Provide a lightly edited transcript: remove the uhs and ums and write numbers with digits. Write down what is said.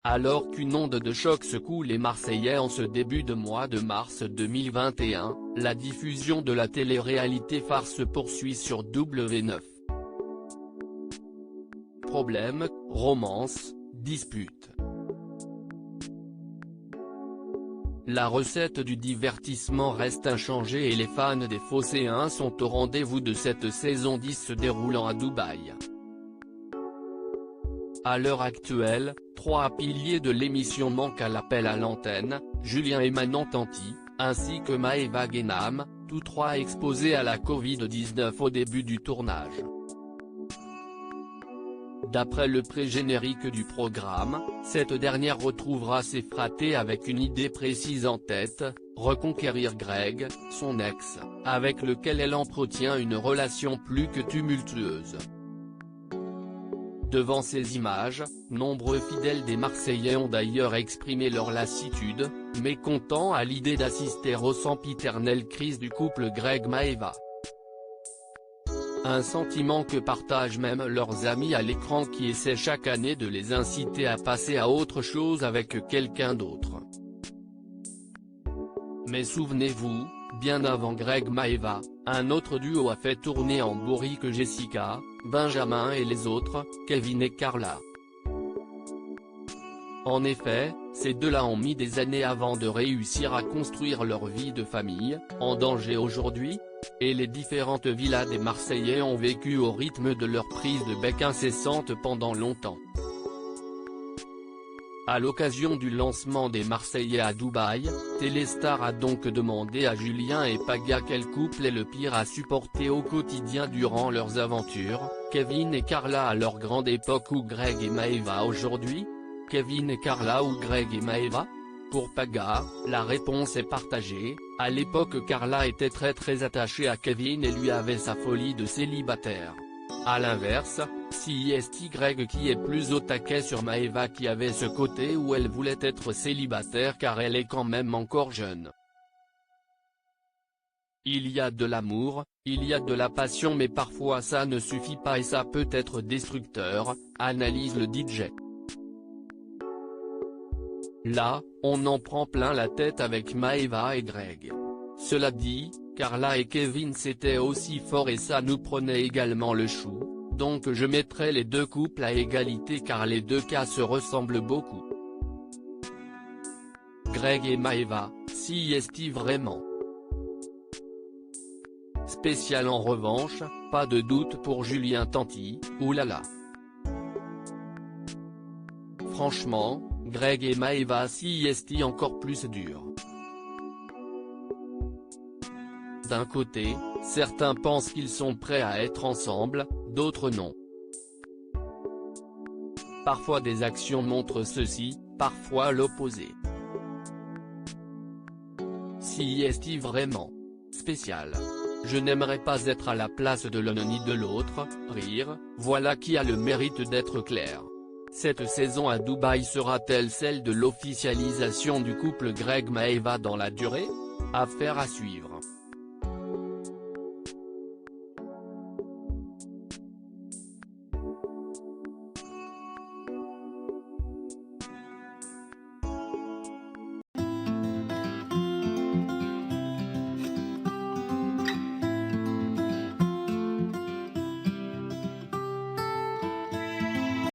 Alors qu'une onde de choc secoue les Marseillais en ce début de mois de mars 2021, la diffusion de la télé-réalité phare se poursuit sur W9. Problèmes, romances, disputes. La recette du divertissement reste inchangée et les fans des Phocéens sont au rendez-vous de cette saison 10 se déroulant à Dubaï. À l'heure actuelle, 3 piliers de l'émission manquent à l'appel à l'antenne, Julien et Manon Tanti, ainsi que Maëva Guénam, tous trois exposés à la Covid-19 au début du tournage. D'après le pré-générique du programme, cette dernière retrouvera ses fratés avec une idée précise en tête, reconquérir Greg, son ex, avec lequel elle entretient une relation plus que tumultueuse. Devant ces images, nombreux fidèles des Marseillais ont d'ailleurs exprimé leur lassitude, mécontents à l'idée d'assister aux sempiternelles crises du couple Greg-Maëva. Un sentiment que partagent même leurs amis à l'écran qui essaient chaque année de les inciter à passer à autre chose avec quelqu'un d'autre. Mais souvenez-vous, bien avant Greg-Maëva, un autre duo a fait tourner en bourrique Jessica, Benjamin et les autres, Kevin et Carla. En effet, ces deux-là ont mis des années avant de réussir à construire leur vie de famille, en danger aujourd'hui, et les différentes villas des Marseillais ont vécu au rythme de leur prise de bec incessante pendant longtemps. À l'occasion du lancement des Marseillais à Dubaï, Téléstar a donc demandé à Julien et Paga quel couple est le pire à supporter au quotidien durant leurs aventures, Kevin et Carla à leur grande époque ou Greg et Maëva aujourd'hui, Kevin et Carla ou Greg et Maëva? Pour Paga, la réponse est partagée, à l'époque Carla était très attachée à Kevin et lui avait sa folie de célibataire. A l'inverse, c'est Greg qui est plus au taquet sur Maëva qui avait ce côté où elle voulait être célibataire car elle est quand même encore jeune. Il y a de l'amour, il y a de la passion mais parfois ça ne suffit pas et ça peut être destructeur, analyse le DJ. Là, on en prend plein la tête avec Maëva et Greg. Cela dit, Carla et Kevin c'était aussi fort et ça nous prenait également le chou, donc je mettrais les deux couples à égalité car les deux cas se ressemblent beaucoup. Greg et Maëva, si est-il vraiment spécial en revanche, pas de doute pour Julien Tanti, oulala. Franchement, Greg et Maëva si est encore plus dur. D'un côté, certains pensent qu'ils sont prêts à être ensemble, d'autres non. Parfois des actions montrent ceci, parfois l'opposé. Si est-il vraiment spécial? Je n'aimerais pas être à la place de l'un ni de l'autre, rire, voilà qui a le mérite d'être clair. Cette saison à Dubaï sera-t-elle celle de l'officialisation du couple Greg-Maëva dans la durée? Affaire à suivre.